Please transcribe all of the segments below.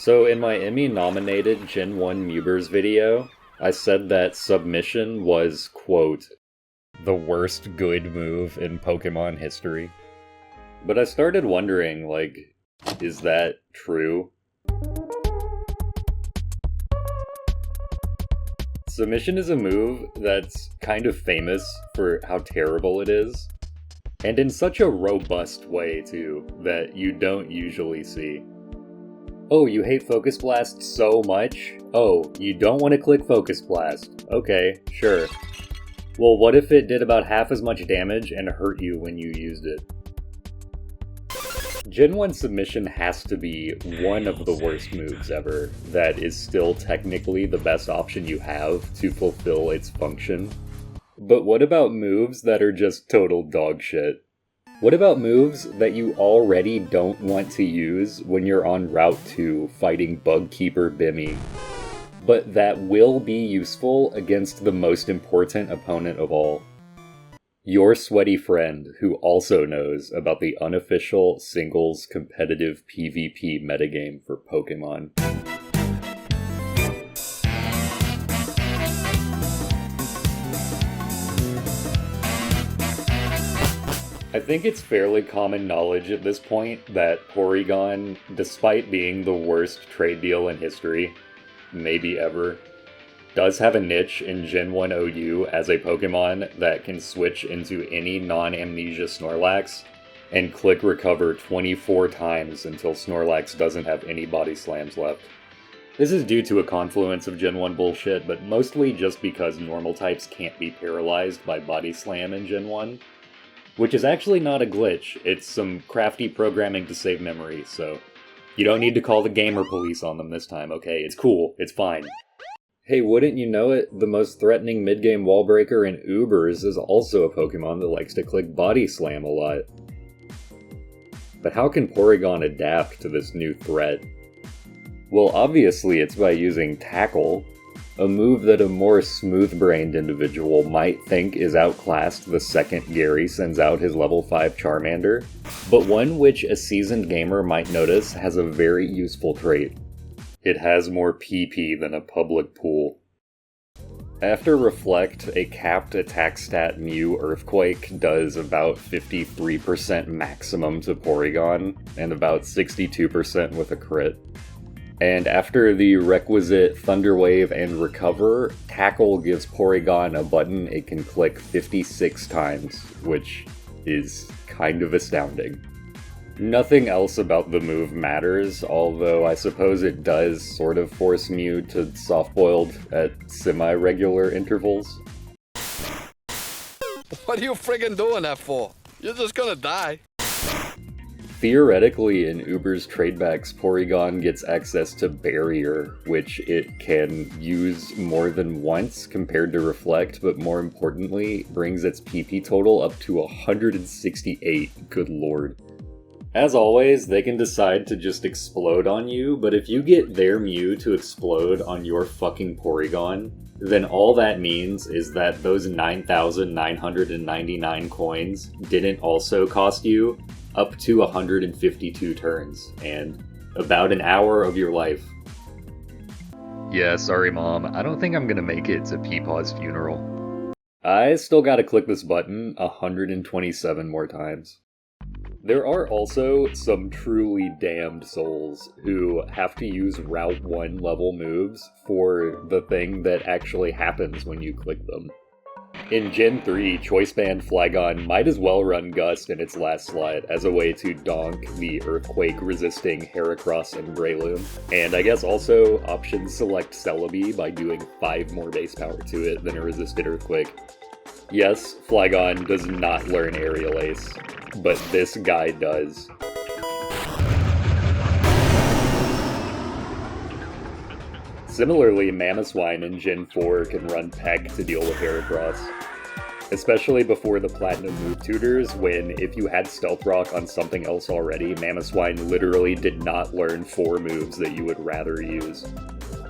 So in my Emmy-nominated Gen 1 Mubers video, I said that submission was, quote, the worst good move in Pokemon history. But I started wondering, like, is that true? Submission is a move that's kind of famous for how terrible it is, and in such a robust way, too, that you don't usually see. Oh, you hate Focus Blast so much? Oh, you don't want to click Focus Blast. Okay, sure. Well, what if it did about half as much damage and hurt you when you used it? Gen 1 Submission has to be one of the worst moves ever that is still technically the best option you have to fulfill its function. But what about moves that are just total dog shit? What about moves that you already don't want to use when you're on Route 2 fighting Bugkeeper Bimmy, but that will be useful against the most important opponent of all? Your sweaty friend who also knows about the unofficial singles competitive PvP metagame for Pokemon. I think it's fairly common knowledge at this point that Porygon, despite being the worst trade deal in history, maybe ever, does have a niche in Gen 1 OU as a Pokemon that can switch into any non-amnesia Snorlax and click recover 24 times until Snorlax doesn't have any body slams left. This is due to a confluence of Gen 1 bullshit, but mostly just because normal types can't be paralyzed by body slam in Gen 1. Which is actually not a glitch, it's some crafty programming to save memory, so you don't need to call the gamer police on them this time, okay? It's cool, it's fine. Hey, wouldn't you know it, the most threatening mid-game wall breaker in Ubers is also a Pokemon that likes to click Body Slam a lot. But how can Porygon adapt to this new threat? Well, obviously it's by using Tackle, a move that a more smooth-brained individual might think is outclassed the second Gary sends out his level 5 Charmander, but one which a seasoned gamer might notice has a very useful trait. It has more PP than a public pool. After Reflect, a capped attack stat Mew Earthquake does about 53% maximum to Porygon, and about 62% with a crit. And after the requisite Thunder Wave and Recover, Tackle gives Porygon a button it can click 56 times, which is kind of astounding. Nothing else about the move matters, although I suppose it does sort of force Mew to soft-boiled at semi-regular intervals. What are you friggin' doing that for? You're just gonna die. Theoretically, in Uber's tradebacks, Porygon gets access to Barrier, which it can use more than once compared to Reflect, but more importantly, brings its PP total up to 168, good lord. As always, they can decide to just explode on you, but if you get their Mew to explode on your fucking Porygon, then all that means is that those 9,999 coins didn't also cost you up to 152 turns, and about an hour of your life. Yeah, sorry mom, I don't think I'm gonna make it to Peepaw's funeral. I still gotta click this button 127 more times. There are also some truly damned souls who have to use Route 1 level moves for the thing that actually happens when you click them. In Gen 3, Choice Band Flygon might as well run Gust in its last slot as a way to donk the Earthquake-resisting Heracross and Breloom, and I guess also option select Celebi by doing 5 more base power to it than a resisted Earthquake. Yes, Flygon does not learn Aerial Ace, but this guy does. Similarly, Mamoswine in Gen 4 can run Peck to deal with Heracross. Especially before the Platinum move tutors, when if you had Stealth Rock on something else already, Mamoswine literally did not learn 4 moves that you would rather use.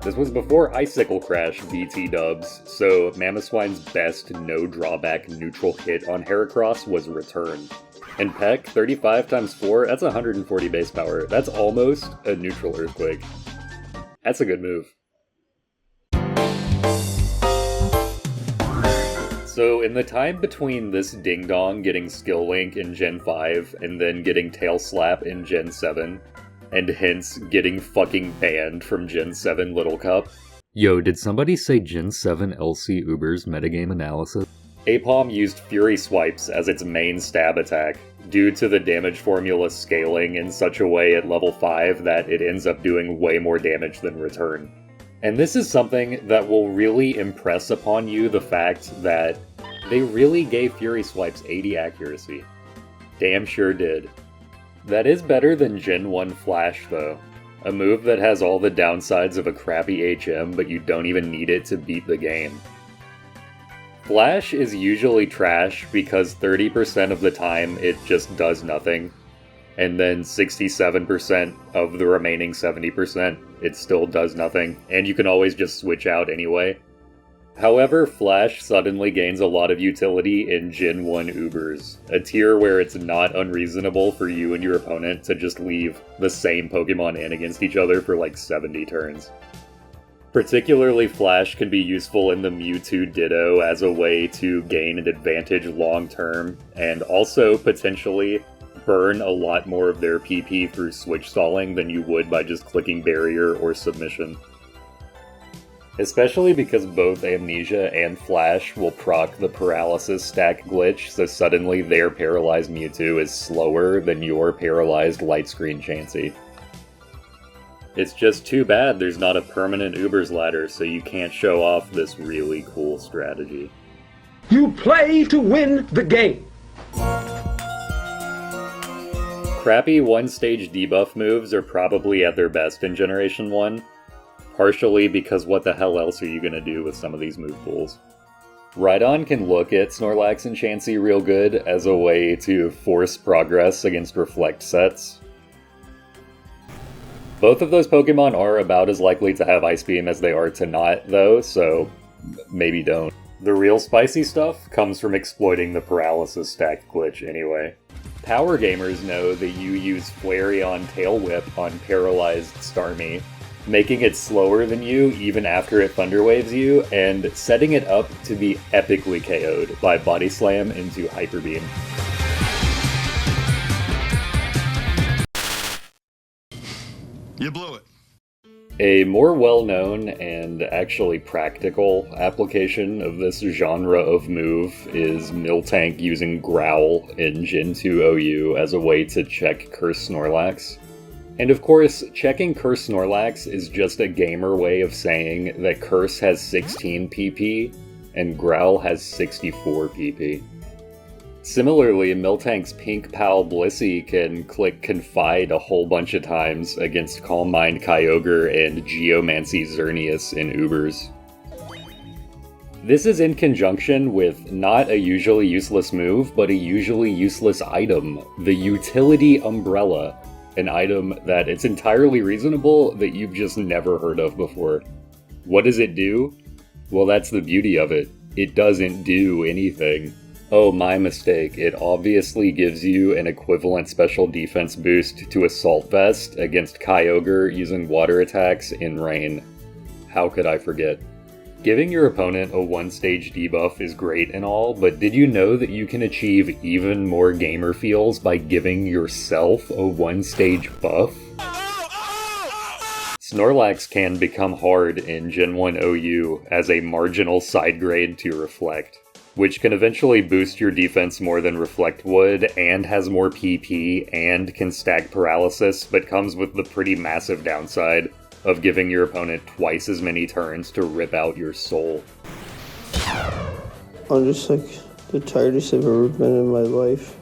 This was before Icicle Crash BT dubs, so Mamoswine's best no-drawback neutral hit on Heracross was Return. And Peck, 35 times 4, that's 140 base power. That's almost a neutral Earthquake. That's a good move. So in the time between this Ding Dong getting Skill Link in Gen 5 and then getting Tail Slap in Gen 7, and hence getting fucking banned from Gen 7 Little Cup. Yo, did somebody say Gen 7 LC Uber's metagame analysis? Apom used Fury Swipes as its main stab attack, due to the damage formula scaling in such a way at level 5 that it ends up doing way more damage than return. And this is something that will really impress upon you the fact that they really gave Fury Swipes 80 accuracy. Damn sure did. That is better than Gen 1 Flash though. A move that has all the downsides of a crappy HM, but you don't even need it to beat the game. Flash is usually trash because 30% of the time it just does nothing, and then 67% of the remaining 70% it still does nothing, and you can always just switch out anyway. However, Flash suddenly gains a lot of utility in Gen 1 Ubers, a tier where it's not unreasonable for you and your opponent to just leave the same Pokemon in against each other for like 70 turns. Particularly, Flash can be useful in the Mewtwo Ditto as a way to gain an advantage long term, and also potentially burn a lot more of their PP through switch stalling than you would by just clicking Barrier or Submission. Especially because both Amnesia and Flash will proc the Paralysis stack glitch, so suddenly their paralyzed Mewtwo is slower than your paralyzed Light Screen Chansey. It's just too bad there's not a permanent Uber's ladder, so you can't show off this really cool strategy. You play to win the game! Crappy one-stage debuff moves are probably at their best in Generation 1, partially because what the hell else are you gonna do with some of these move pools? Rhydon can look at Snorlax and Chansey real good as a way to force progress against Reflect sets. Both of those Pokemon are about as likely to have Ice Beam as they are to not, though, so maybe don't. The real spicy stuff comes from exploiting the Paralysis stack glitch anyway. Power gamers know that you use Flareon Tail Whip on paralyzed Starmie, making it slower than you even after it Thunder Waves you, and setting it up to be epically KO'd by Body Slam into Hyper Beam. You blew it. A more well-known and actually practical application of this genre of move is Miltank using Growl in Gen 2 OU as a way to check Curse Snorlax. And of course, checking Curse Snorlax is just a gamer way of saying that Curse has 16 PP and Growl has 64 PP. Similarly, Miltank's Pink Pal Blissey can click Confide a whole bunch of times against Calm Mind Kyogre and Geomancy Xerneas in Ubers. This is in conjunction with not a usually useless move, but a usually useless item, the Utility Umbrella, an item that it's entirely reasonable that you've just never heard of before. What does it do? Well, that's the beauty of it. It doesn't do anything. Oh, my mistake. It obviously gives you an equivalent special defense boost to Assault Vest against Kyogre using water attacks in Rain. How could I forget? Giving your opponent a one-stage debuff is great and all, but did you know that you can achieve even more gamer feels by giving yourself a one-stage buff? Snorlax can become hard in Gen 1 OU as a marginal side grade to Reflect, which can eventually boost your defense more than Reflect would, and has more PP, and can stack Paralysis, but comes with the pretty massive downside of giving your opponent twice as many turns to rip out your soul. I'm just like the tiredest I've ever been in my life.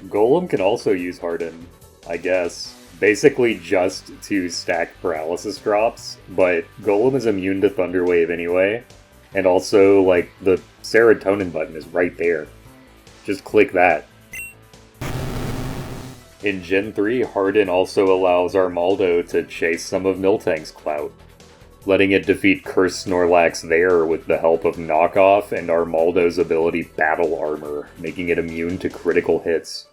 Golem can also use Harden, I guess. Basically just to stack Paralysis drops, but Golem is immune to Thunder Wave anyway. And also, like, the serotonin button is right there. Just click that. In Gen 3, Harden also allows Armaldo to chase some of Miltank's clout, letting it defeat Curse Snorlax there with the help of Knockoff and Armaldo's ability Battle Armor, making it immune to critical hits.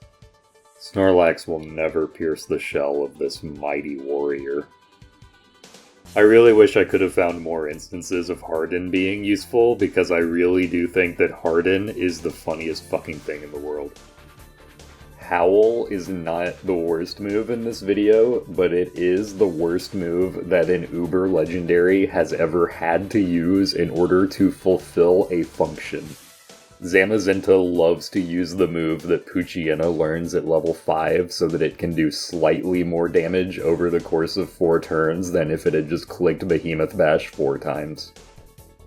Snorlax will never pierce the shell of this mighty warrior. I really wish I could have found more instances of Harden being useful, because I really do think that Harden is the funniest fucking thing in the world. Howl is not the worst move in this video, but it is the worst move that an Uber legendary has ever had to use in order to fulfill a function. Zamazenta loves to use the move that Poochyena learns at level 5 so that it can do slightly more damage over the course of 4 turns than if it had just clicked Behemoth Bash 4 times.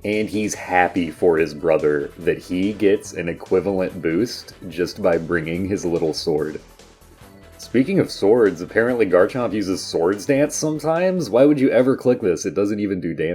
And he's happy for his brother that he gets an equivalent boost just by bringing his little sword. Speaking of swords, apparently Garchomp uses Swords Dance sometimes? Why would you ever click this? It doesn't even do damage.